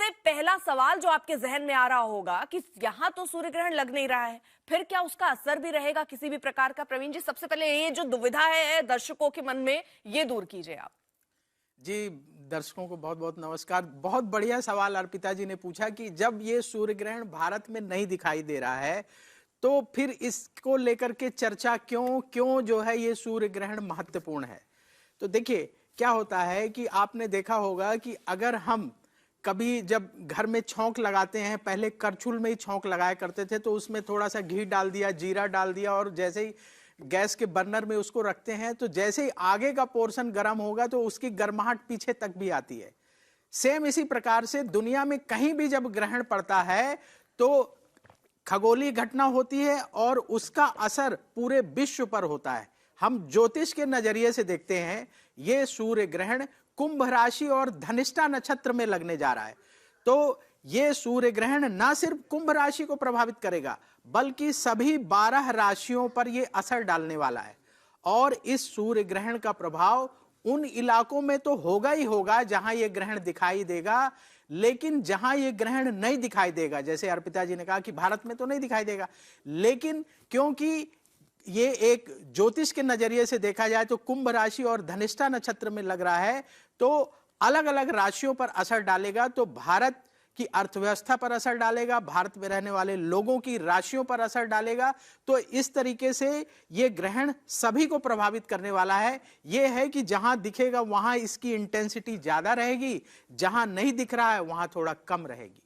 सबसे पहला सवाल जो आपके जहन में आ रहा होगा कि यहां तो सूर्य ग्रहण लग नहीं रहा है, फिर क्या उसका असर भी रहेगा किसी भी प्रकार का? प्रवीण जी, सबसे पहले ये जो दुविधा है दर्शकों के मन में, ये दूर कीजिए आप। जी, दर्शकों को बहुत बहुत नमस्कार। बहुत बढ़िया सवाल अर्पिता जी ने पूछा कि जब ये सूर्य ग्रहण भारत में नहीं दिखाई दे रहा है तो फिर इसको लेकर के चर्चा क्यों क्यों जो है ये सूर्य ग्रहण महत्वपूर्ण है। तो देखिए क्या होता है कि आपने देखा होगा कि अगर हम कभी जब घर में छौंक लगाते हैं, पहले करछुल में ही छौंक लगाया करते थे, तो उसमें थोड़ा सा घी डाल दिया, जीरा डाल दिया और जैसे ही गैस के बर्नर में उसको रखते हैं तो जैसे ही आगे का पोर्शन गर्म होगा तो उसकी गर्माहट पीछे तक भी आती है। सेम इसी प्रकार से दुनिया में कहीं भी जब ग्रहण पड़ता है तो खगोलीय घटना होती है और उसका असर पूरे विश्व पर होता है। हम ज्योतिष के नजरिए से देखते हैं ये सूर्य ग्रहण कुंभ राशि और धनिष्ठा नक्षत्र में लगने जा रहा है। तो ये सूर्य ग्रहण ना सिर्फ कुंभ राशि को प्रभावित करेगा बल्कि सभी 12 राशियों पर ये असर डालने वाला है। और इस सूर्य ग्रहण का प्रभाव उन इलाकों में तो होगा ही होगा जहां ये ग्रहण दिखाई देगा, लेकिन जहां ये ग्रहण नहीं दिखाई देगा, जैसे अर्पिता जी ने कहा कि भारत में तो नहीं दिखाई देगा, लेकिन क्योंकि ये एक ज्योतिष के नजरिए से देखा जाए तो कुंभ राशि और धनिष्ठा नक्षत्र में लग रहा है, तो अलग अलग राशियों पर असर डालेगा। तो भारत की अर्थव्यवस्था पर असर डालेगा, भारत में रहने वाले लोगों की राशियों पर असर डालेगा। तो इस तरीके से ये ग्रहण सभी को प्रभावित करने वाला है। ये है कि जहां दिखेगा वहां इसकी इंटेंसिटी ज्यादा रहेगी, जहां नहीं दिख रहा है वहां थोड़ा कम रहेगी।